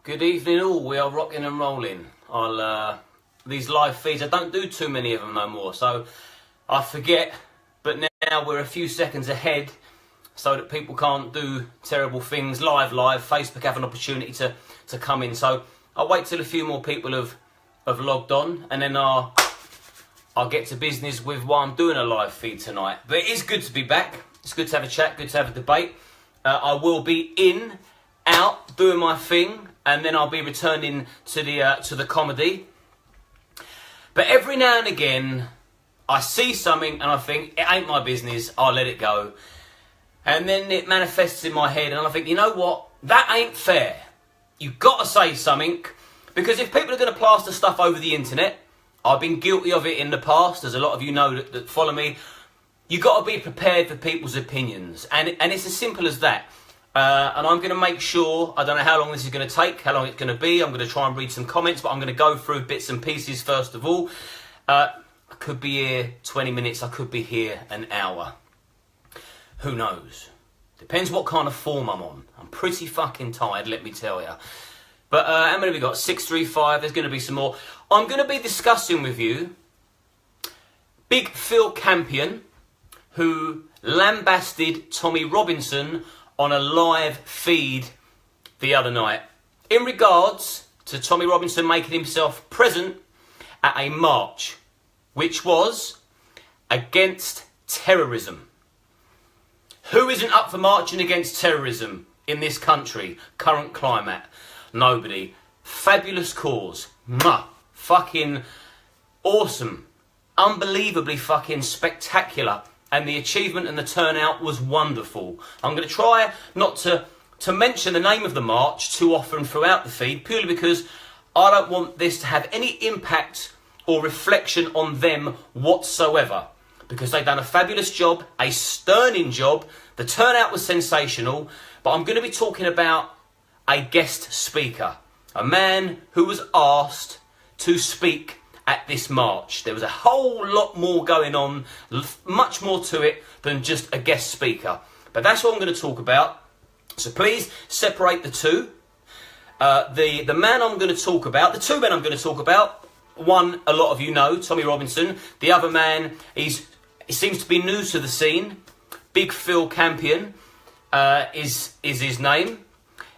Good evening all, we are rocking and rolling. These live feeds, I don't do too many of them no more, so I forget, but now we're a few seconds ahead so that people can't do terrible things live. Facebook have an opportunity to come in, so I'll wait till a few more people have logged on, and then I'll get to business with why I'm doing a live feed tonight. But it is good to be back, it's good to have a chat, good to have a debate. I will be in, out, doing my thing, and then I'll be returning to the comedy. But every now and again, I see something and I think, it ain't my business, I'll let it go. And then it manifests in my head and I think, you know what, that ain't fair. You've got to say something, because if people are going to plaster stuff over the internet, I've been guilty of it in the past, as a lot of you know that follow me, you've got to be prepared for people's opinions. And it's as simple as that. And I'm going to make sure, I don't know how long this is going to take, how long it's going to be. I'm going to try and read some comments, but I'm going to go through bits and pieces first of all. I could be here 20 minutes, I could be here an hour. Who knows? Depends what kind of form I'm on. I'm pretty fucking tired, let me tell you. But how many have we got? 635, there's going to be some more. I'm going to be discussing with you Big Phil Campion, who lambasted Tommy Robinson on a live feed the other night in regards to Tommy Robinson making himself present at a march which was against terrorism. Who isn't up for marching against terrorism in this country? Current climate? Nobody. Fabulous cause. Fucking awesome. Unbelievably fucking spectacular. And the achievement and the turnout was wonderful. I'm going to try not to mention the name of the march too often throughout the feed, purely because I don't want this to have any impact or reflection on them whatsoever. Because they've done a fabulous job, a sterning job. The turnout was sensational. But I'm going to be talking about a guest speaker. A man who was asked to speak at this march. There was a whole lot more going on, much more to it than just a guest speaker. But that's what I'm going to talk about. So please separate the two. The man I'm going to talk about, the two men I'm going to talk about, one a lot of you know, Tommy Robinson. The other man, he seems to be new to the scene. Big Phil Campion is his name.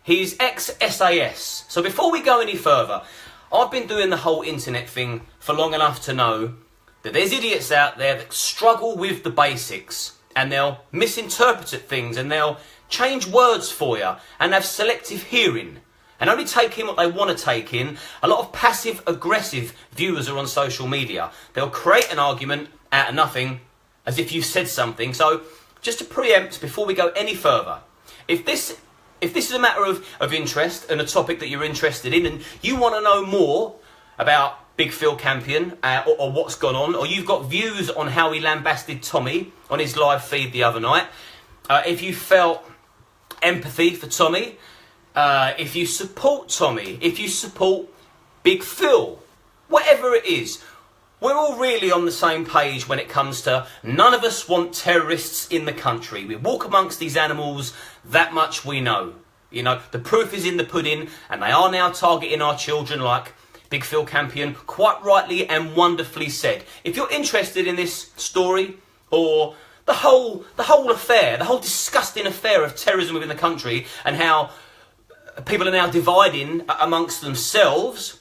He's ex-SAS. So before we go any further, I've been doing the whole internet thing for long enough to know that there's idiots out there that struggle with the basics, and they'll misinterpret things and they'll change words for you and have selective hearing and only take in what they want to take in. A lot of passive aggressive viewers are on social media. They'll create an argument out of nothing as if you've said something. So just to preempt before we go any further, if this is a matter of interest and a topic that you're interested in, and you want to know more about Big Phil Campion or what's gone on, or you've got views on how he lambasted Tommy on his live feed the other night, if you felt empathy for Tommy, if you support Tommy, if you support Big Phil, whatever it is, we're all really on the same page when it comes to none of us want terrorists in the country. We walk amongst these animals, that much we know. You know, the proof is in the pudding, and they are now targeting our children, like Big Phil Campion quite rightly and wonderfully said. If you're interested in this story, or the whole affair, the whole disgusting affair of terrorism within the country, and how people are now dividing amongst themselves,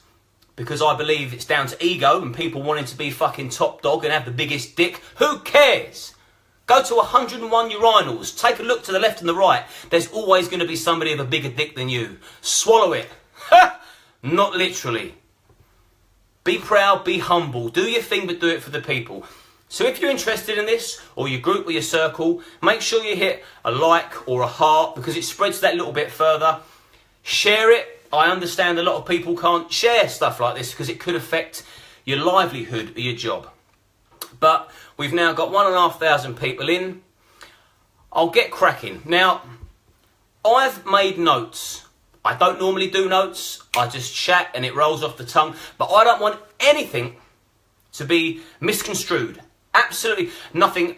because I believe it's down to ego and people wanting to be fucking top dog and have the biggest dick. Who cares? Go to 101 urinals. Take a look to the left and the right. There's always going to be somebody with a bigger dick than you. Swallow it. Not literally. Be proud, be humble. Do your thing, but do it for the people. So if you're interested in this, or your group or your circle, make sure you hit a like or a heart, because it spreads that little bit further. Share it. I understand a lot of people can't share stuff like this because it could affect your livelihood or your job. But we've now got 1,500 people in. I'll get cracking. Now, I've made notes. I don't normally do notes. I just chat and it rolls off the tongue. But I don't want anything to be misconstrued. Absolutely nothing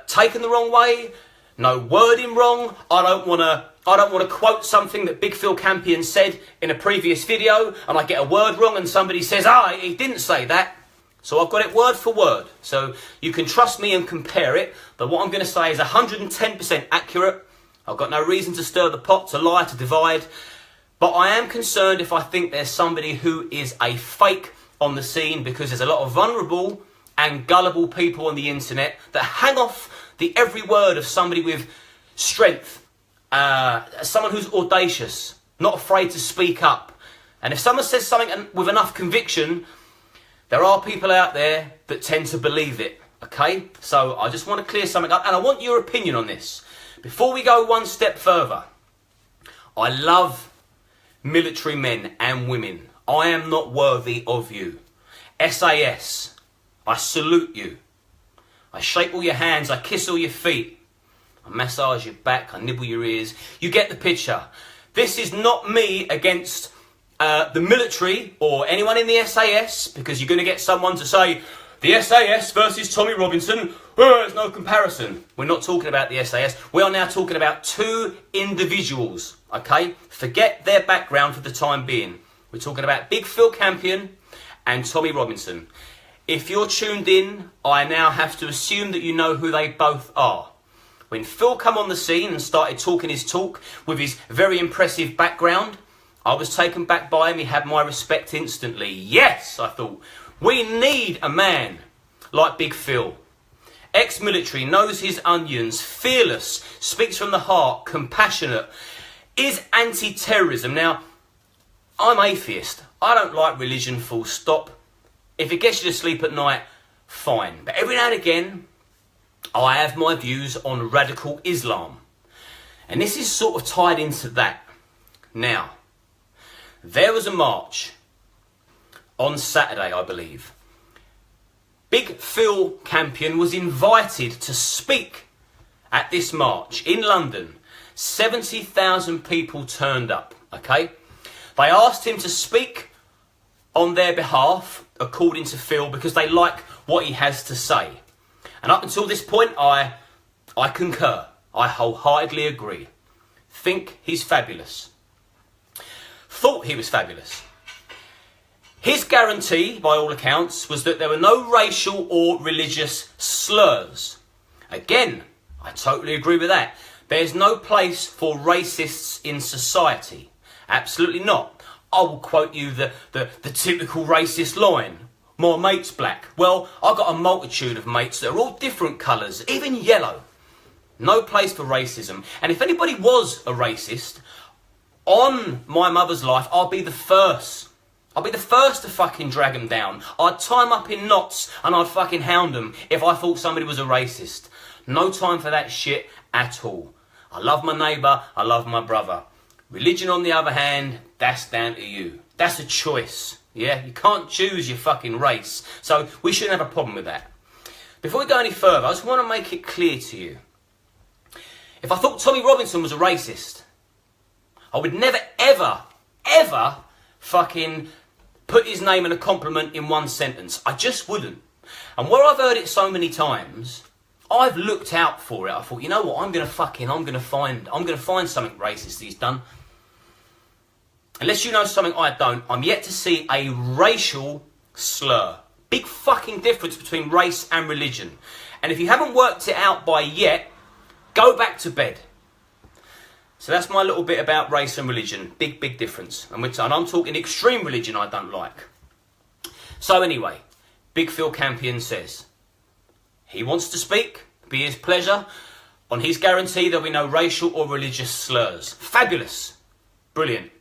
taken the wrong way. no wording wrong. I don't want to quote something that Big Phil Campion said in a previous video and I get a word wrong and somebody says, he didn't say that. So I've got it word for word. So you can trust me and compare it. But what I'm going to say is 110% accurate. I've got no reason to stir the pot, to lie, to divide. But I am concerned if I think there's somebody who is a fake on the scene, because there's a lot of vulnerable and gullible people on the internet that hang off the every word of somebody with strength, someone who's audacious, not afraid to speak up. And if someone says something with enough conviction, there are people out there that tend to believe it, okay? So I just want to clear something up, and I want your opinion on this. Before we go one step further, I love military men and women. I am not worthy of you. SAS, I salute you. I shake all your hands, I kiss all your feet. I massage your back, I nibble your ears. You get the picture. This is not me against the military or anyone in the SAS, because you're going to get someone to say, the SAS versus Tommy Robinson, there's no comparison. We're not talking about the SAS. We are now talking about two individuals, okay? Forget their background for the time being. We're talking about Big Phil Campion and Tommy Robinson. If you're tuned in, I now have to assume that you know who they both are. When Phil come on the scene and started talking his talk with his very impressive background, I was taken back by him. He had my respect instantly. Yes, I thought, we need a man like Big Phil. Ex-military, knows his onions, fearless, speaks from the heart, compassionate, is anti-terrorism. Now, I'm atheist. I don't like religion, full stop. If it gets you to sleep at night, fine. But every now and again, I have my views on radical Islam. And this is sort of tied into that. Now, there was a march on Saturday, I believe. Big Phil Campion was invited to speak at this march in London. 70,000 people turned up, okay? They asked him to speak on their behalf, according to Phil, because they like what he has to say. And up until this point, I concur. I wholeheartedly agree. Think he's fabulous. Thought he was fabulous. His guarantee, by all accounts, was that there were no racial or religious slurs. Again, I totally agree with that. There's no place for racists in society. Absolutely not. I will quote you the typical racist line. My mate's black. Well, I've got a multitude of mates that are all different colours, even yellow. No place for racism. And if anybody was a racist, on my mother's life, I'll be the first. I'll be the first to fucking drag them down. I'd tie them up in knots and I'd fucking hound them if I thought somebody was a racist. No time for that shit at all. I love my neighbour, I love my brother. Religion, on the other hand, that's down to you. That's a choice, yeah? You can't choose your fucking race. So we shouldn't have a problem with that. Before we go any further, I just want to make it clear to you. If I thought Tommy Robinson was a racist, I would never, ever, ever fucking put his name in a compliment in one sentence. I just wouldn't. And where I've heard it so many times, I've looked out for it. I thought, you know what, I'm gonna find something racist he's done. Unless you know something I don't, I'm yet to see a racial slur. Big fucking difference between race and religion. And if you haven't worked it out by yet, go back to bed. So that's my little bit about race and religion. Big, big difference. And I'm talking extreme religion I don't like. So anyway, Big Phil Campion says he wants to speak, be his pleasure. On his guarantee there'll be no racial or religious slurs. Fabulous. Brilliant.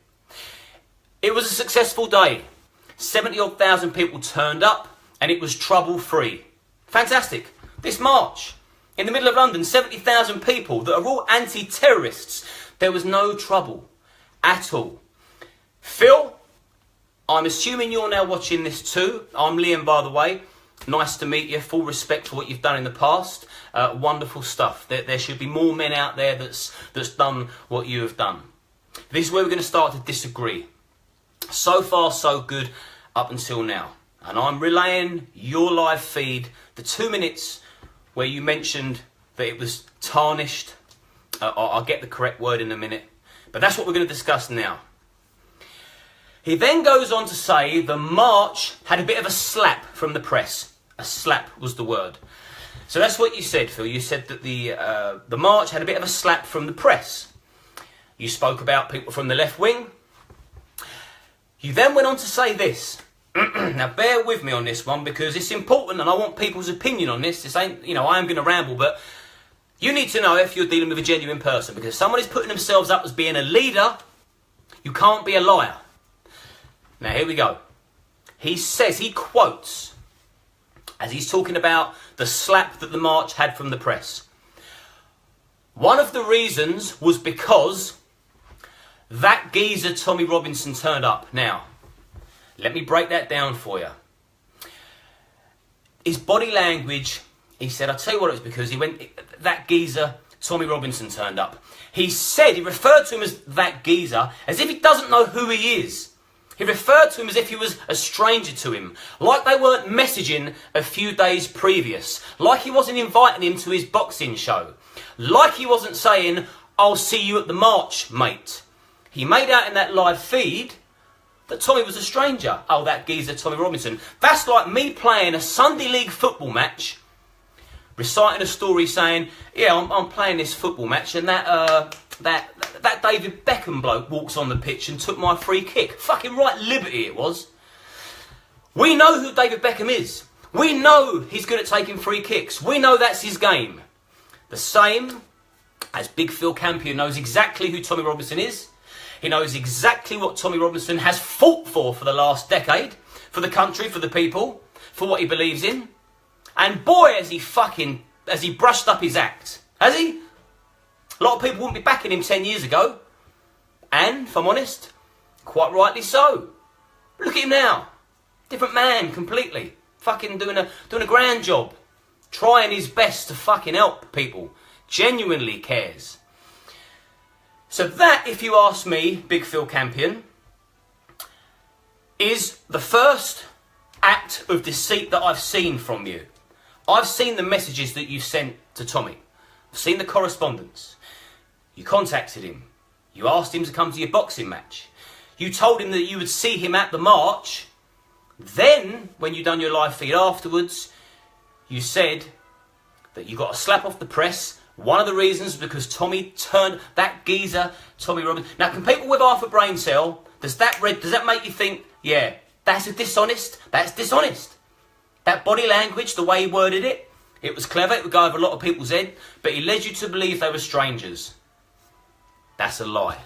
It was a successful day. 70-odd thousand people turned up and it was trouble-free. Fantastic. This march in the middle of London, 70,000 people that are all anti-terrorists. There was no trouble at all. Phil, I'm assuming you're now watching this too. I'm Liam, by the way. Nice to meet you. Full respect for what you've done in the past. Wonderful stuff. There should be more men out there that's done what you have done. This is where we're going to start to disagree. So far, so good up until now. And I'm relaying your live feed, the 2 minutes where you mentioned that it was tarnished I'll get the correct word in a minute. But that's what we're going to discuss now. He then goes on to say the march had a bit of a slap from the press. A slap was the word. So that's what you said, Phil. You said that the march had a bit of a slap from the press. You spoke about people from the left wing. You then went on to say this. Now, bear with me on this one because it's important and I want people's opinion on this. This ain't, I am going to ramble, but you need to know if you're dealing with a genuine person, because someone is putting themselves up as being a leader. You can't be a liar. Now, here we go. He says, he quotes, as he's talking about the slap that the march had from the press. One of the reasons was because that geezer Tommy Robinson turned up. Now, let me break that down for you. His body language, he said, I'll tell you what it was because that geezer Tommy Robinson turned up. He said, he referred to him as that geezer as if he doesn't know who he is. He referred to him as if he was a stranger to him, like they weren't messaging a few days previous, like he wasn't inviting him to his boxing show, like he wasn't saying, I'll see you at the march, mate. He made out in that live feed that Tommy was a stranger. Oh, that geezer Tommy Robinson. That's like me playing a Sunday League football match, reciting a story saying, yeah, I'm playing this football match and that David Beckham bloke walks on the pitch and took my free kick. Fucking right liberty it was. We know who David Beckham is. We know he's good at taking free kicks. We know that's his game. The same as Big Phil Campion knows exactly who Tommy Robinson is. He knows exactly what Tommy Robinson has fought for the last decade. For the country, for the people, for what he believes in. And boy, has he brushed up his act. Has he? A lot of people wouldn't be backing him 10 years ago. And, if I'm honest, quite rightly so. Look at him now. Different man, completely. Fucking doing a grand job. Trying his best to fucking help people. Genuinely cares. So that, if you ask me, Big Phil Campion, is the first act of deceit that I've seen from you. I've seen the messages that you sent to Tommy. I've seen the correspondence. You contacted him. You asked him to come to your boxing match. You told him that you would see him at the march. Then, when you done your live feed afterwards, you said that you got a slap off the press. One of the reasons was because Tommy turned that geezer, Tommy Robinson. Now, can people with half a brain cell, does that make you think, yeah, that's dishonest? That body language, the way he worded it, it was clever, it would go over a lot of people's head, but he led you to believe they were strangers. That's a lie.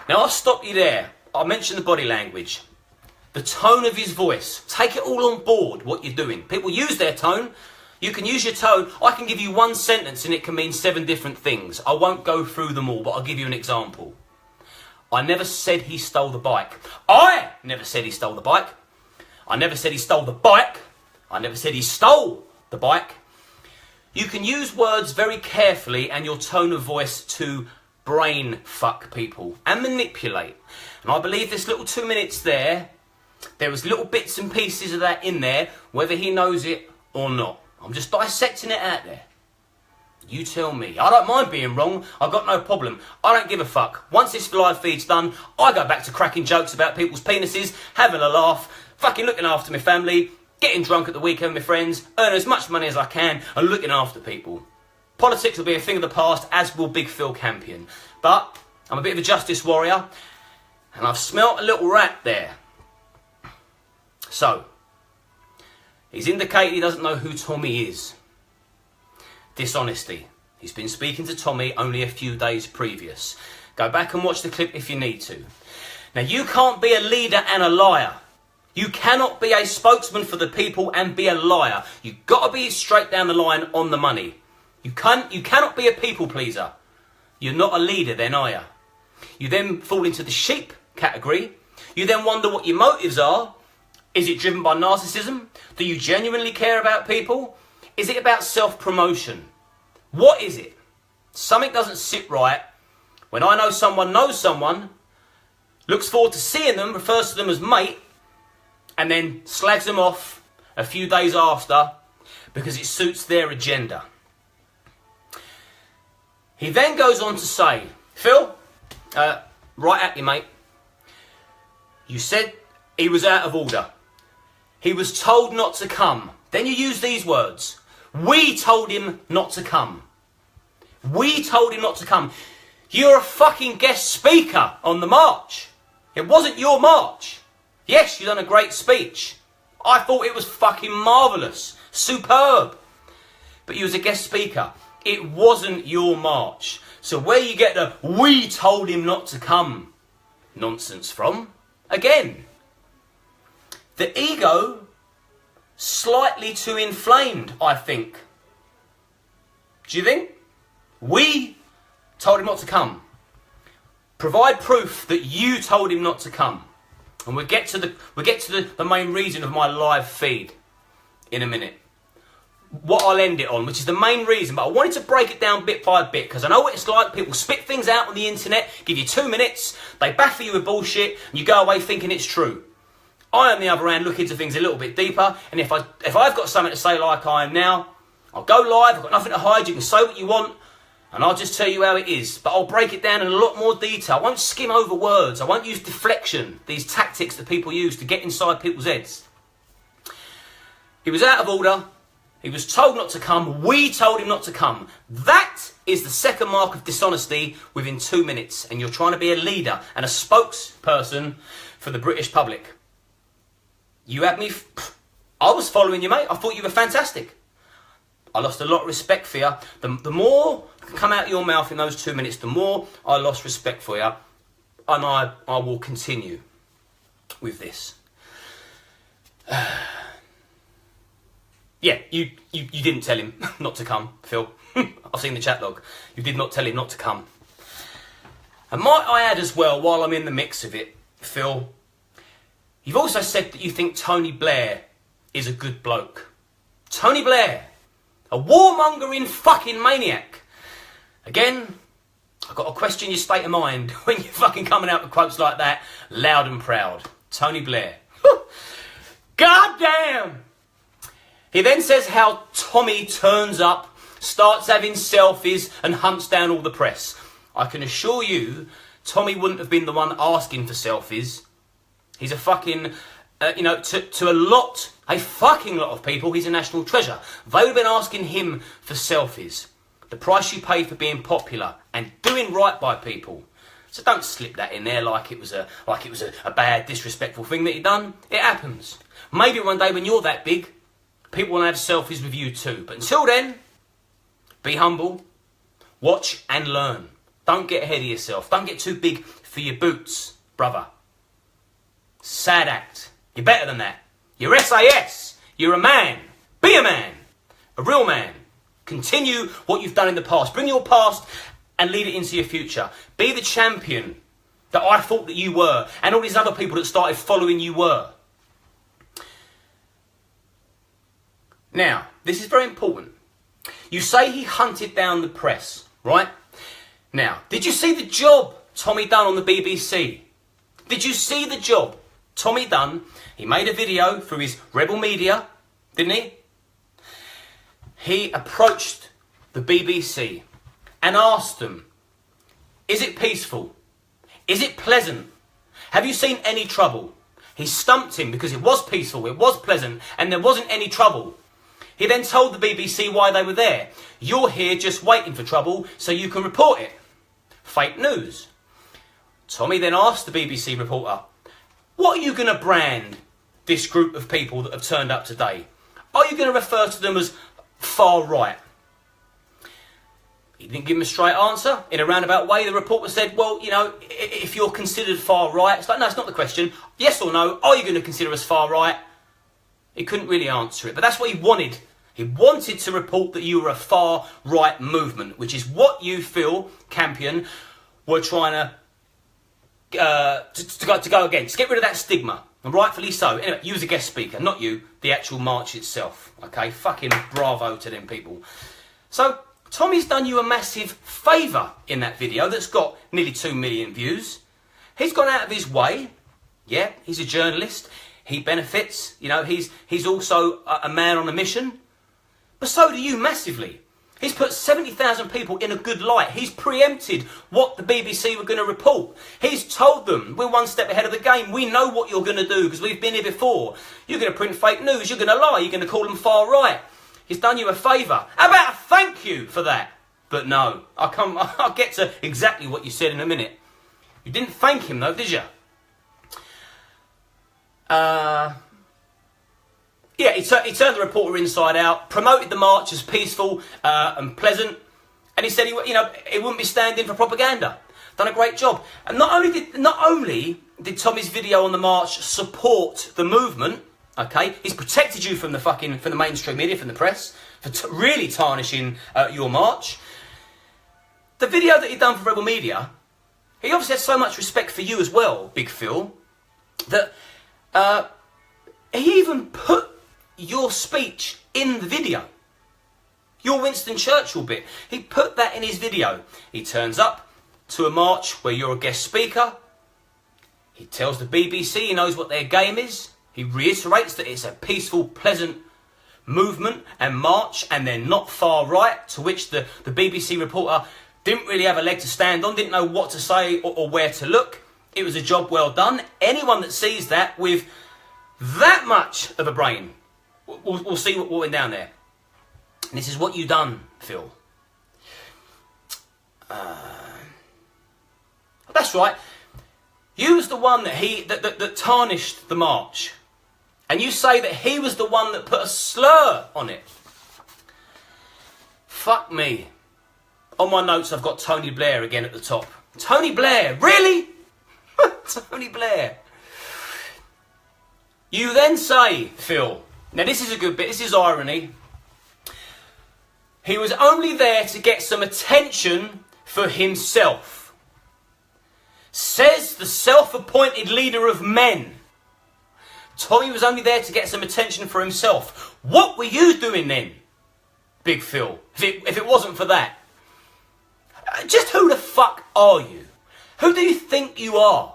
Now, I'll stop you there. I mentioned the body language. The tone of his voice. Take it all on board, what you're doing. People use their tone. You can use your tone. I can give you one sentence and it can mean 7 different things. I won't go through them all, but I'll give you an example. I never said he stole the bike. I never said he stole the bike. I never said he stole the bike. I never said he stole the bike. You can use words very carefully and your tone of voice to brain fuck people and manipulate. And I believe this little 2 minutes there was little bits and pieces of that in there, whether he knows it or not. I'm just dissecting it out there. You tell me. I don't mind being wrong. I've got no problem. I don't give a fuck. Once this live feed's done, I go back to cracking jokes about people's penises, having a laugh, fucking looking after my family, getting drunk at the weekend with my friends, earning as much money as I can, and looking after people. Politics will be a thing of the past, as will Big Phil Campion. But I'm a bit of a justice warrior, and I've smelt a little rat there. So, he's indicated he doesn't know who Tommy is. Dishonesty. He's been speaking to Tommy only a few days previous. Go back and watch the clip if you need to. Now, you can't be a leader and a liar. You cannot be a spokesman for the people and be a liar. You've got to be straight down the line on the money. You cannot be a people pleaser. You're not a leader then, are you? You then fall into the sheep category. You then wonder what your motives are. Is it driven by narcissism? Do you genuinely care about people? Is it about self-promotion? What is it? Something doesn't sit right when I know someone, looks forward to seeing them, refers to them as mate, and then slags them off a few days after because it suits their agenda. He then goes on to say, Phil, right at you, mate. You said he was out of order. He was told not to come. Then you use these words. We told him not to come. We told him not to come. You're a fucking guest speaker on the march. It wasn't your march. Yes, you done a great speech. I thought it was fucking marvellous. Superb. But you was a guest speaker. It wasn't your march. So where you get the we told him not to come nonsense from, again, the ego slightly too inflamed, I think. Do you think? We told him not to come. Provide proof that you told him not to come. And we'll get to the main reason of my live feed in a minute. What I'll end it on, which is the main reason, but I wanted to break it down bit by bit, because I know what it's like. People spit things out on the internet, give you 2 minutes, they baffle you with bullshit, and you go away thinking it's true. I, on the other hand, look into things a little bit deeper, and if I've got something to say like I am now, I'll go live, I've got nothing to hide, you can say what you want, and I'll just tell you how it is. But I'll break it down in a lot more detail. I won't skim over words, I won't use deflection, these tactics that people use to get inside people's heads. He was out of order. He was told not to come. We told him not to come. That is the second mark of dishonesty within 2 minutes. And you're trying to be a leader and a spokesperson for the British public. You had me... I was following you, mate. I thought you were fantastic. I lost a lot of respect for you. The more come out of your mouth in those 2 minutes, the more I lost respect for you. And I will continue with this. Yeah, you didn't tell him not to come, Phil. I've seen the chat log. You did not tell him not to come. And might I add as well, while I'm in the mix of it, Phil, you've also said that you think Tony Blair is a good bloke. Tony Blair, a warmongering fucking maniac. Again, I've got to question your state of mind when you're fucking coming out with quotes like that, loud and proud. Tony Blair. God damn! He then says how Tommy turns up, starts having selfies and hunts down all the press. I can assure you, Tommy wouldn't have been the one asking for selfies. He's a fucking, a fucking lot of people, he's a national treasure. They would have been asking him for selfies. The price you pay for being popular and doing right by people. So don't slip that in there like it was a bad, disrespectful thing that he done. It happens. Maybe one day when you're that big, people want to have selfies with you too. But until then, be humble, watch and learn. Don't get ahead of yourself. Don't get too big for your boots, brother. Sad act. You're better than that. You're SAS. You're a man. Be a man. A real man. Continue what you've done in the past. Bring your past and lead it into your future. Be the champion that I thought that you were, and all these other people that started following you were. Now, this is very important. You say he hunted down the press, right? Now, did you see the job Tommy done on the BBC? Did you see the job Tommy done? He made a video through his rebel media, didn't he? He approached the BBC and asked them, is it peaceful? Is it pleasant? Have you seen any trouble? He stumped him because it was peaceful, it was pleasant, and there wasn't any trouble. He then told the BBC why they were there. You're here just waiting for trouble so you can report it. Fake news. Tommy then asked the BBC reporter, what are you going to brand this group of people that have turned up today? Are you going to refer to them as far right? He didn't give him a straight answer. In a roundabout way, the reporter said, well, you know, if you're considered far right, it's like, no, it's not the question. Yes or no, are you going to consider us far right? He couldn't really answer it, but that's what he wanted. He wanted to report that you were a far-right movement, which is what you, Phil Campion, were trying to go against. Get rid of that stigma, and rightfully so. Anyway, you was a guest speaker, not you, the actual march itself. Okay, fucking bravo to them people. So, Tommy's done you a massive favour in that video that's got nearly 2 million views. He's gone out of his way. Yeah, he's a journalist. He benefits, you know, he's also a man on a mission. But so do you massively. He's put 70,000 people in a good light. He's preempted what the BBC were going to report. He's told them, we're one step ahead of the game. We know what you're going to do because we've been here before. You're going to print fake news. You're going to lie. You're going to call them far right. He's done you a favour. How about a thank you for that? But no, I'll get to exactly what you said in a minute. You didn't thank him though, did you? Yeah, he turned the reporter inside out, promoted the march as peaceful and pleasant, and he said he wouldn't be standing for propaganda. Done a great job. And not only did Tommy's video on the march support the movement, okay, he's protected you from the mainstream media, from the press, for really tarnishing your march. The video that he'd done for Rebel Media, he obviously had so much respect for you as well, Big Phil, that he even put your speech in the video. Your Winston Churchill bit. He put that in his video. He turns up to a march where you're a guest speaker. He tells the BBC he knows what their game is. He reiterates that it's a peaceful, pleasant movement and march, and they're not far right, to which the BBC reporter didn't really have a leg to stand on, didn't know what to say or where to look. It was a job well done. Anyone that sees that with that much of a brain we'll see what went down there. And this is what you done, Phil. That's right. You was the one that tarnished the march. And you say that he was the one that put a slur on it. Fuck me. On my notes, I've got Tony Blair again at the top. Tony Blair, really? Tony Blair. You then say, Phil, now this is a good bit, this is irony. He was only there to get some attention for himself. Says the self-appointed leader of men. Tommy was only there to get some attention for himself. What were you doing then, Big Phil, if it wasn't for that? Just who the fuck are you? Who do you think you are?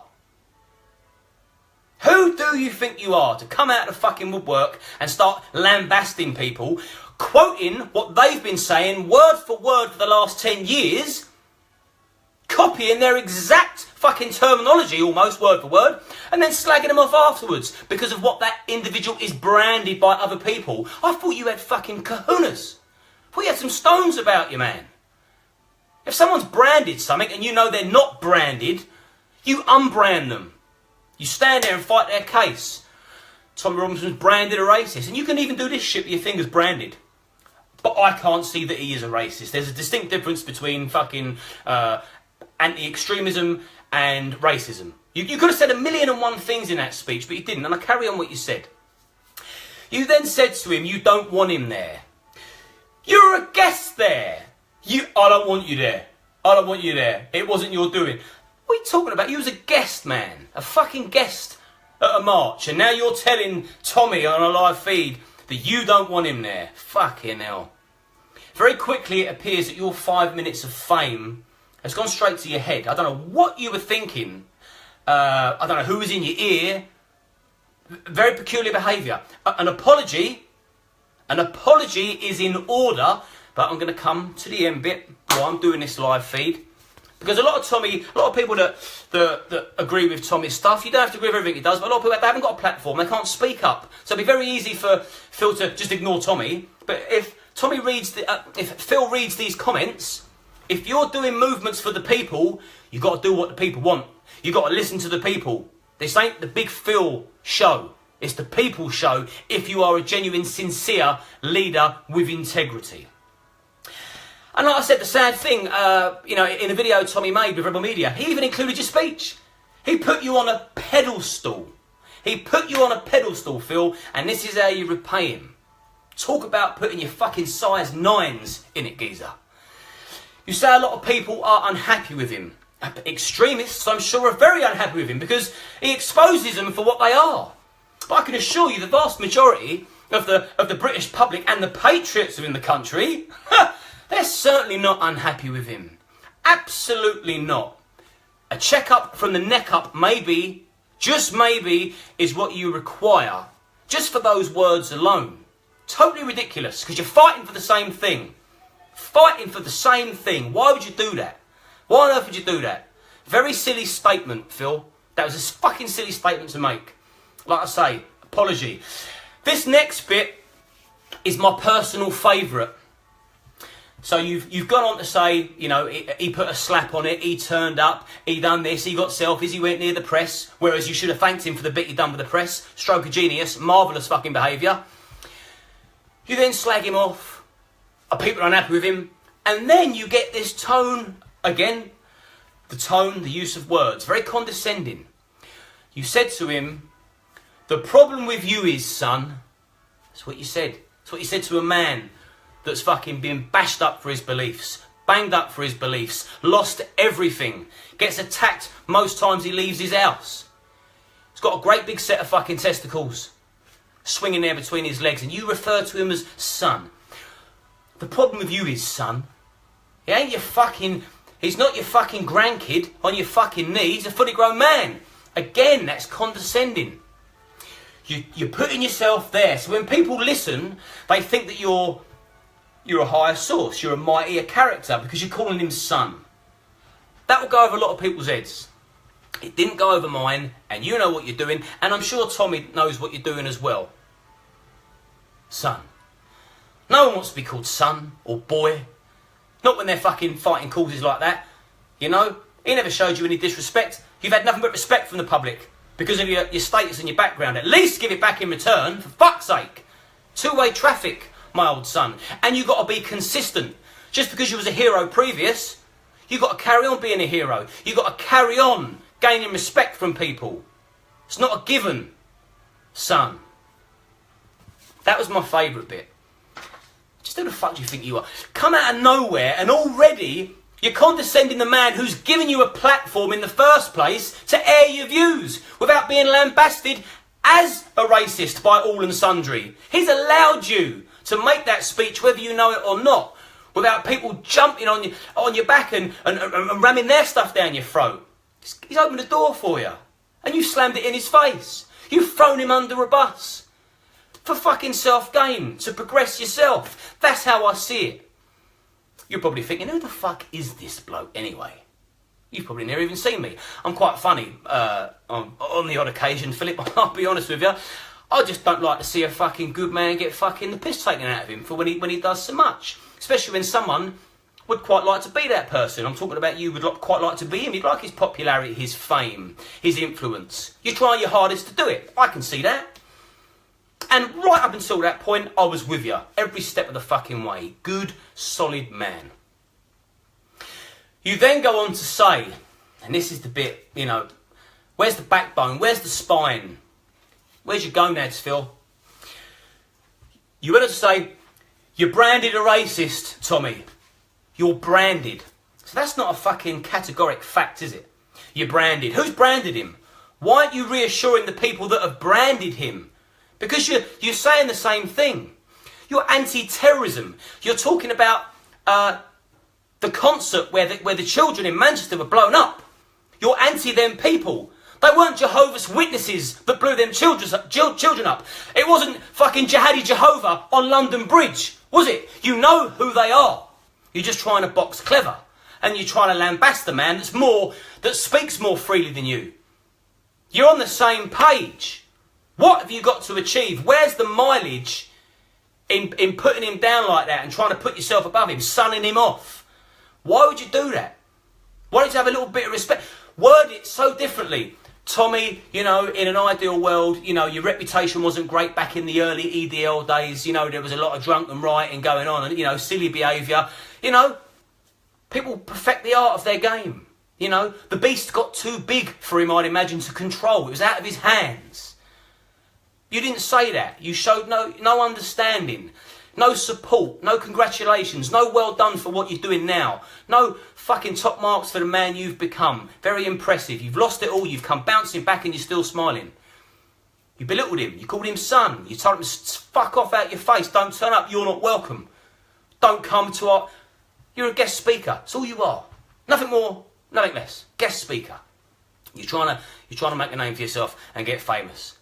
Who do you think you are to come out of fucking woodwork and start lambasting people, quoting what they've been saying word for word for the last 10 years, copying their exact fucking terminology almost word for word, and then slagging them off afterwards because of what that individual is branded by other people? I thought you had fucking kahunas. I thought you had some stones about you, man. If someone's branded something and you know they're not branded, you unbrand them. You stand there and fight their case. Tommy Robinson's branded a racist. And you can even do this shit with your fingers branded. But I can't see that he is a racist. There's a distinct difference between fucking anti-extremism and racism. You could have said 1,000,001 things in that speech, but you didn't. And I carry on what you said. You then said to him, you don't want him there. You're a guest there. I don't want you there. I don't want you there. It wasn't your doing. What are you talking about? You was a guest, man. A fucking guest at a march. And now you're telling Tommy on a live feed that you don't want him there. Fucking hell. Very quickly it appears that your 5 minutes of fame has gone straight to your head. I don't know what you were thinking. I don't know who was in your ear. Very peculiar behaviour. An apology is in order, but I'm going to come to the end bit while I'm doing this live feed. Because a lot of people that agree with Tommy's stuff, you don't have to agree with everything he does, but a lot of people, they haven't got a platform, they can't speak up. So it'd be very easy for Phil to just ignore Tommy. But if if Phil reads these comments, if you're doing movements for the people, you've got to do what the people want. You've got to listen to the people. This ain't the Big Phil show. It's the people show if you are a genuine, sincere leader with integrity. And like I said, the sad thing, in a video Tommy made with Rebel Media, he even included your speech. He put you on a pedestal. He put you on a pedestal, Phil, and this is how you repay him. Talk about putting your fucking size 9s in it, geezer. You say a lot of people are unhappy with him. Extremists, I'm sure, are very unhappy with him because he exposes them for what they are. But I can assure you the vast majority of the British public and the patriots within the country, they're certainly not unhappy with him. Absolutely not. A check-up from the neck up, maybe, just maybe, is what you require. Just for those words alone. Totally ridiculous, because you're fighting for the same thing. fighting for the same thing. Why would you do that? Why on earth would you do that? Very silly statement, Phil. That was a fucking silly statement to make. Like I say, apology. This next bit is my personal favourite. So you've gone on to say, you know, he put a slap on it, he turned up, he done this, he got selfies, he went near the press, whereas you should have thanked him for the bit he done with the press. Stroke of genius, marvellous fucking behaviour. You then slag him off, people are unhappy with him, and then you get this tone, again, the tone, the use of words, very condescending. You said to him, the problem with you is, son, that's what you said. That's what you said to a man that's fucking been bashed up for his beliefs, banged up for his beliefs, lost everything, gets attacked most times he leaves his house. He's got a great big set of fucking testicles swinging there between his legs, and you refer to him as son. The problem with you is, son, he ain't your fucking, he's not your fucking grandkid on your fucking knee, he's a fully grown man. Again, that's condescending. You're putting yourself there, so when people listen, they think that you're a higher source, you're a mightier character, because you're calling him son. That will go over a lot of people's heads. It didn't go over mine, and you know what you're doing, and I'm sure Tommy knows what you're doing as well. Son. No one wants to be called son or boy. Not when they're fucking fighting causes like that. You know, he never showed you any disrespect. You've had nothing but respect from the public because of your status and your background. At least give it back in return, for fuck's sake. Two-way traffic, my old son. And you've got to be consistent. Just because you was a hero previous, you've got to carry on being a hero. You've got to carry on gaining respect from people. It's not a given, son. That was my favourite bit. Just who the fuck do you think you are? Come out of nowhere and already you're condescending the man who's given you a platform in the first place to air your views without being lambasted as a racist by all and sundry. He's allowed you to make that speech whether you know it or not, without people jumping on your back and ramming their stuff down your throat. He's opened the door for you and you slammed it in his face. You've thrown him under a bus for fucking self-gain, to progress yourself. That's how I see it. You're probably thinking, who the fuck is this bloke anyway? You've probably never even seen me. I'm quite funny on the odd occasion, Philip, I'll be honest with you. I just don't like to see a fucking good man get fucking the piss taken out of him for when he does so much. Especially when someone would quite like to be that person. I'm talking about you would quite like to be him. You'd like his popularity, his fame, his influence. You're trying your hardest to do it. I can see that. And right up until that point, I was with you every step of the fucking way. Good, solid man. You then go on to say, and this is the bit, you know, where's the backbone? Where's the spine? Where's your gonads, Phil? You went on to say, you're branded a racist, Tommy. You're branded. So that's not a fucking categoric fact, is it? You're branded. Who's branded him? Why aren't you reassuring the people that have branded him? Because you're saying the same thing. You're anti-terrorism. You're talking about the concert where the children in Manchester were blown up. You're anti them people. They weren't Jehovah's Witnesses that blew them children up. It wasn't fucking Jihadi Jehovah on London Bridge, was it? You know who they are. You're just trying to box clever. And you're trying to lambast the man that speaks more freely than you. You're on the same page. What have you got to achieve? Where's the mileage in putting him down like that and trying to put yourself above him, sunning him off? Why would you do that? Why don't you have a little bit of respect? Word it so differently. Tommy, you know, in an ideal world, you know, your reputation wasn't great back in the early EDL days. You know, there was a lot of drunken rioting going on and, you know, silly behaviour. You know, people perfect the art of their game. You know, the beast got too big for him, I'd imagine, to control. It was out of his hands. You didn't say that. You showed no understanding, no support, no congratulations, no well done for what you're doing now. No fucking top marks for the man you've become. Very impressive. You've lost it all. You've come bouncing back and you're still smiling. You belittled him. You called him son. You told him to fuck off out your face. Don't turn up. You're not welcome. Don't come to our... You're a guest speaker. That's all you are. Nothing more, nothing less. Guest speaker. You're trying to make a name for yourself and get famous.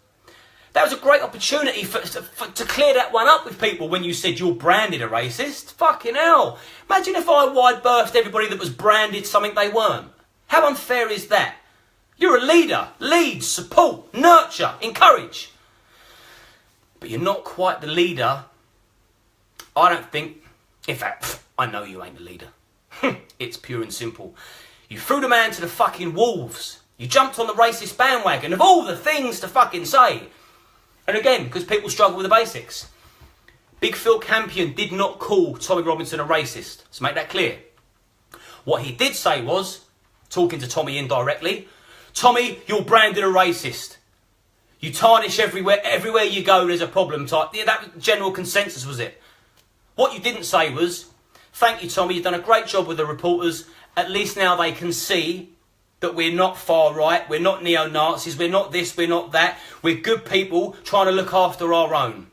That was a great opportunity to clear that one up with people when you said you're branded a racist. Fucking hell. Imagine if I wide-berthed everybody that was branded something they weren't. How unfair is that? You're a leader. Lead, support, nurture, encourage. But you're not quite the leader. I don't think... In fact, I know you ain't the leader. It's pure and simple. You threw the man to the fucking wolves. You jumped on the racist bandwagon of all the things to fucking say. And again, because people struggle with the basics. Big Phil Campion did not call Tommy Robinson a racist. Let's make that clear. What he did say was, talking to Tommy indirectly, Tommy, you're branded a racist. You tarnish everywhere you go, there's a problem type. Yeah, that general consensus was it. What you didn't say was, thank you, Tommy, you've done a great job with the reporters. At least now they can see that we're not far right, we're not neo-Nazis, we're not this, we're not that. We're good people trying to look after our own.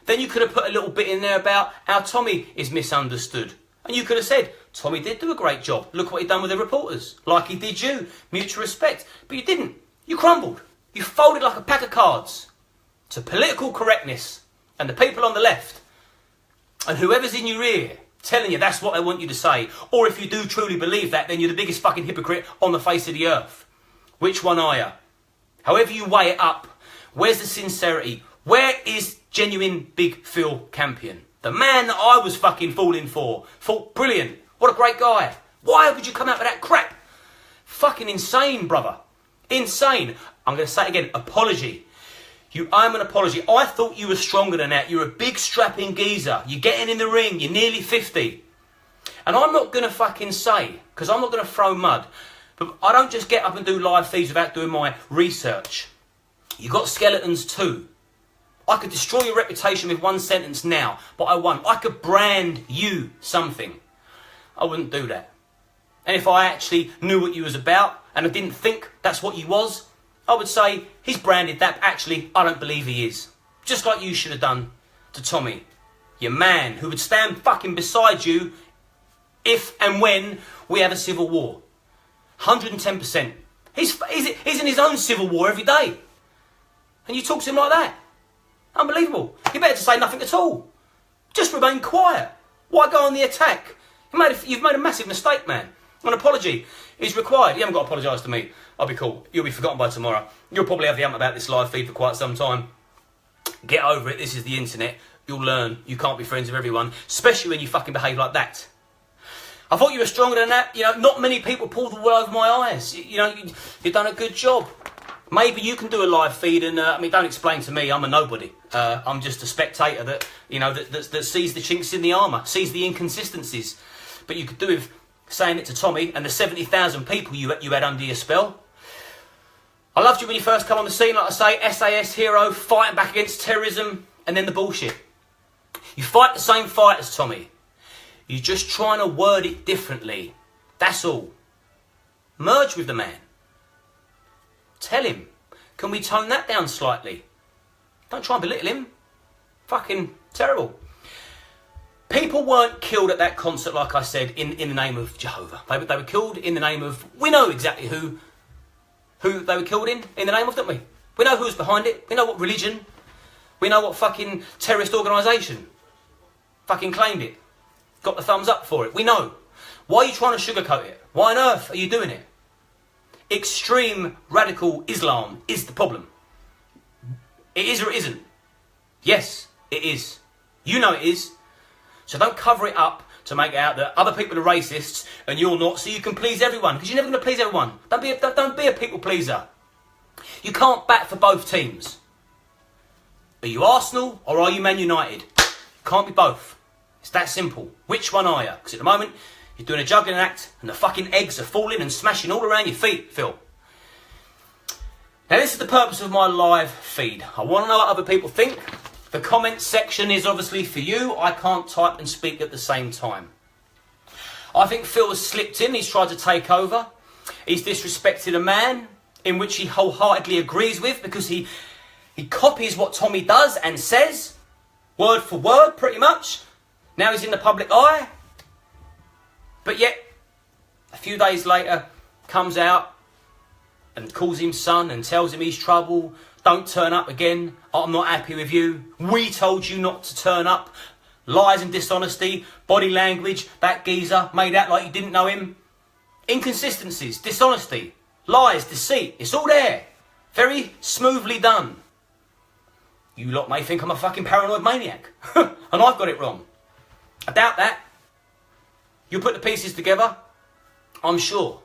Then you could have put a little bit in there about how Tommy is misunderstood. And you could have said, Tommy did do a great job. Look what he'd done with the reporters. Like he did you. Mutual respect. But you didn't. You crumbled. You folded like a pack of cards to political correctness and the people on the left. And whoever's in your ear telling you that's what they want you to say. Or if you do truly believe that, then you're the biggest fucking hypocrite on the face of the earth. Which one are you? However you weigh it up, where's the sincerity? Where is genuine Big Phil Campion? The man that I was fucking falling for. Thought, brilliant. What a great guy. Why would you come out with that crap? Fucking insane, brother. Insane. I'm going to say it again. Apology. You owe him an apology. I thought you were stronger than that. You're a big strapping geezer. You're getting in the ring. You're nearly 50. And I'm not going to fucking say, because I'm not going to throw mud, but I don't just get up and do live feeds without doing my research. You got skeletons too. I could destroy your reputation with one sentence now, but I won't. I could brand you something. I wouldn't do that. And if I actually knew what you was about, and I didn't think that's what you was, I would say, he's branded that, but actually, I don't believe he is. Just like you should have done to Tommy. Your man, who would stand fucking beside you if and when we have a civil war. 110%. He's in his own civil war every day. And you talk to him like that. Unbelievable. You're better to say nothing at all. Just remain quiet. Why go on the attack? You've made a massive mistake, man. An apology is required. You haven't got to apologise to me. I'll be cool. You'll be forgotten by tomorrow. You'll probably have the hump about this live feed for quite some time. Get over it. This is the internet. You'll learn. You can't be friends with everyone, especially when you fucking behave like that. I thought you were stronger than that. You know, not many people pull the wool over my eyes. You know, you've done a good job. Maybe you can do a live feed and, don't explain to me, I'm a nobody. I'm just a spectator that, that sees the chinks in the armour, sees the inconsistencies. But you could do with saying it to Tommy and the 70,000 people you had under your spell. I loved you when you first come on the scene, like I say, SAS hero, fighting back against terrorism, and then the bullshit. You fight the same fight as Tommy. You're just trying to word it differently. That's all. Merge with the man. Tell him, can we tone that down slightly? Don't try and belittle him. Fucking terrible. People weren't killed at that concert, like I said, in the name of Jehovah. They were killed in the name of... We know exactly who they were killed in the name of, don't we? We know who's behind it. We know what religion. We know what fucking terrorist organisation fucking claimed it. Got the thumbs up for it. We know. Why are you trying to sugarcoat it? Why on earth are you doing it? Extreme radical Islam is the problem. It is or it isn't. Yes, it is. You know it is. So don't cover it up to make out that other people are racists and you're not, so you can please everyone, because you're never going to please everyone. Don't be a people pleaser. You can't bat for both teams. Are you Arsenal or are you Man United? Can't be both. It's that simple. Which one are you? Because at the moment, you're doing a juggling act and the fucking eggs are falling and smashing all around your feet, Phil. Now this is the purpose of my live feed. I want to know what other people think. The comments section is obviously for you. I can't type and speak at the same time. I think Phil has slipped in. He's tried to take over. He's disrespected a man in which he wholeheartedly agrees with, because he copies what Tommy does and says, word for word, pretty much. Now he's in the public eye. But yet, a few days later, comes out and calls him son and tells him he's trouble. Don't turn up again. I'm not happy with you. We told you not to turn up. Lies and dishonesty, body language, that geezer made out like you didn't know him. Inconsistencies, dishonesty, lies, deceit, it's all there. Very smoothly done. You lot may think I'm a fucking paranoid maniac. And I've got it wrong. I doubt that. You'll put the pieces together, I'm sure.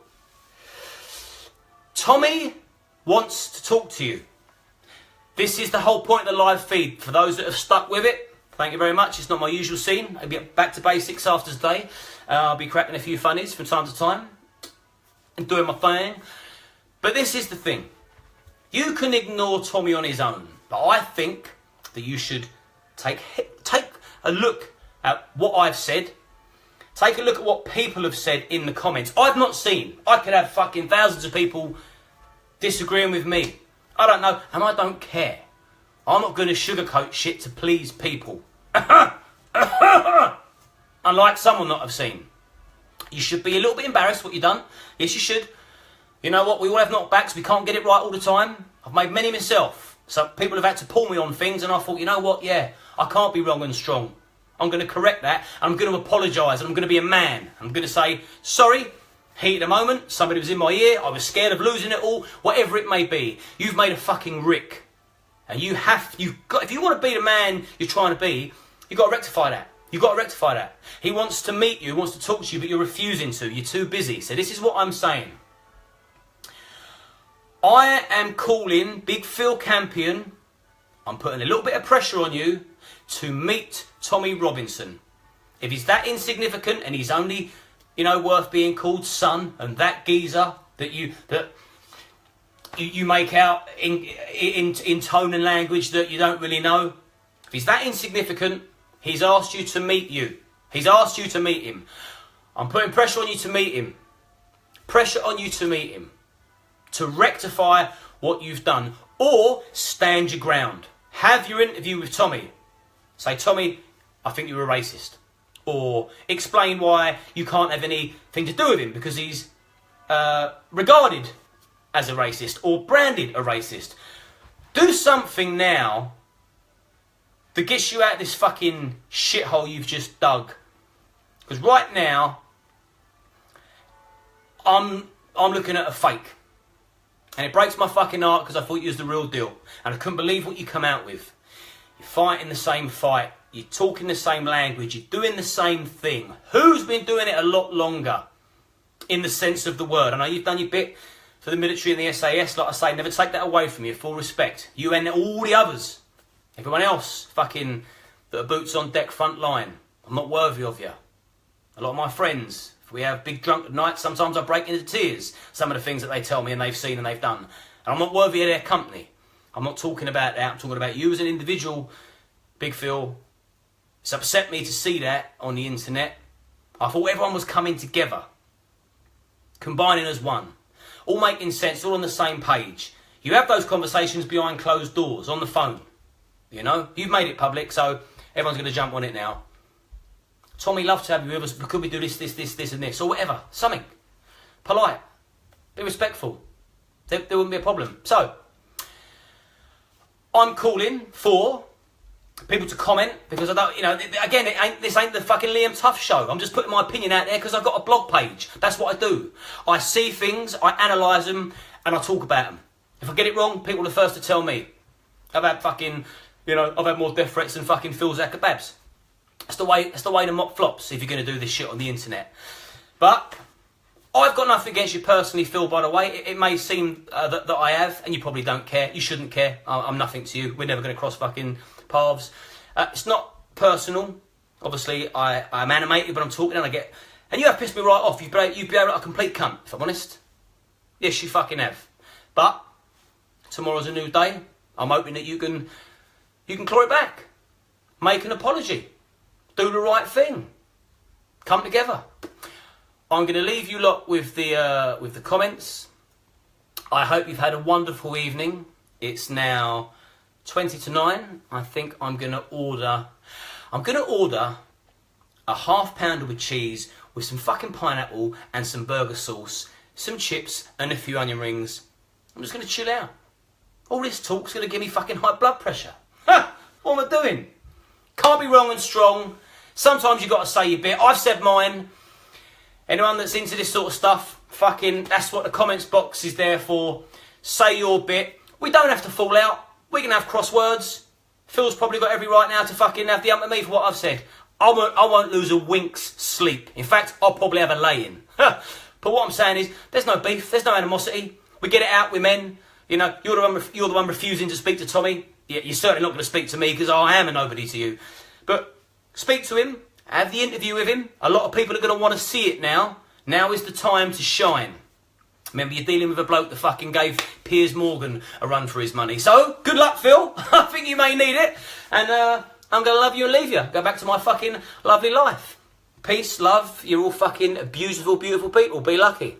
Tommy wants to talk to you. This is the whole point of the live feed. For those that have stuck with it, thank you very much. It's not my usual scene. I'll be back to basics after today. I'll be cracking a few funnies from time to time and doing my thing. But this is the thing. You can ignore Tommy on his own, but I think that you should take a look at what I've said. Take a look at what people have said in the comments. I've not seen. I could have fucking thousands of people disagreeing with me. I don't know, and I don't care. I'm not going to sugarcoat shit to please people. Unlike someone that I've seen. You should be a little bit embarrassed what you've done. Yes, you should. You know what? We all have knockbacks. We can't get it right all the time. I've made many myself. So people have had to pull me on things, and I thought, you know what? Yeah, I can't be wrong and strong. I'm going to correct that. I'm going to apologise, and I'm going to be a man. I'm going to say, sorry, heat of the moment, somebody was in my ear, I was scared of losing it all, whatever it may be. You've made a fucking rick. And if you want to be the man you're trying to be, you've got to rectify that. You've got to rectify that. He wants to meet you, he wants to talk to you, but you're refusing to. You're too busy. So this is what I'm saying. I am calling Big Phil Campion. I'm putting a little bit of pressure on you to meet Tommy Robinson. If he's that insignificant and he's only, worth being called son, and that geezer that you make out in tone and language that you don't really know. If he's that insignificant, he's asked you to meet you. He's asked you to meet him. I'm putting pressure on you to meet him. Pressure on you to meet him. To rectify what you've done. Or stand your ground. Have your interview with Tommy. Say, Tommy, I think you're a racist. Or explain why you can't have anything to do with him because he's regarded as a racist or branded a racist. Do something now that gets you out of this fucking shithole you've just dug. Because right now, I'm looking at a fake. And it breaks my fucking heart because I thought you was the real deal. And I couldn't believe what you come out with. You're fighting the same fight. You're talking the same language. You're doing the same thing. Who's been doing it a lot longer? In the sense of the word. I know you've done your bit for the military and the SAS. Like I say, never take that away from you. Full respect. You and all the others. Everyone else fucking that are boots on deck front line. I'm not worthy of you. A lot of my friends, if we have big drunk nights, sometimes I break into tears. Some of the things that they tell me and they've seen and they've done. And I'm not worthy of their company. I'm not talking about that. I'm talking about you as an individual, Big Phil. It's upset me to see that on the internet. I thought everyone was coming together. Combining as one. All making sense, all on the same page. You have those conversations behind closed doors, on the phone. You've made it public, so everyone's going to jump on it now. Tommy, love to have you with us, but could we do this and this, or whatever. Something. Polite. Be respectful. There wouldn't be a problem. So, I'm calling for people to comment, because I don't, again, this ain't the fucking Liam Tuff show. I'm just putting my opinion out there because I've got a blog page. That's what I do. I see things, I analyse them, and I talk about them. If I get it wrong, people are the first to tell me. I've had fucking, I've had more death threats than fucking Phil Zakababs. That's the way the mop flops if you're going to do this shit on the internet. But I've got nothing against you personally, Phil, by the way. It may seem that I have, and you probably don't care. You shouldn't care. I'm nothing to you. We're never going to cross fucking paths. It's not personal. Obviously, I'm animated, but I'm talking and and you have pissed me right off. You've behaved like a complete cunt, if I'm honest. Yes, you fucking have. But tomorrow's a new day. I'm hoping that you can claw it back. Make an apology. Do the right thing. Come together. I'm going to leave you lot with the comments. I hope you've had a wonderful evening. It's now 20 to 9. I think I'm going to order a half pounder with cheese with some fucking pineapple and some burger sauce, some chips and a few onion rings. I'm just going to chill out. All this talk's going to give me fucking high blood pressure. Ha! What am I doing? Can't be wrong and strong. Sometimes you've got to say your bit. I've said mine. Anyone that's into this sort of stuff, fucking, that's what the comments box is there for. Say your bit. We don't have to fall out. We can have crosswords. Phil's probably got every right now to fucking have the ump at me for what I've said. I won't lose a wink's sleep. In fact, I'll probably have a lay-in. But what I'm saying is, there's no beef, there's no animosity. We get it out with men. You know, you're the one refusing to speak to Tommy. Yeah, you're certainly not going to speak to me because I am a nobody to you. But speak to him, have the interview with him. A lot of people are going to want to see it now. Now is the time to shine. Remember, you're dealing with a bloke that fucking gave Piers Morgan a run for his money. So, good luck, Phil. I think you may need it. And I'm going to love you and leave you. Go back to my fucking lovely life. Peace, love. You're all fucking beautiful, beautiful people. Be lucky.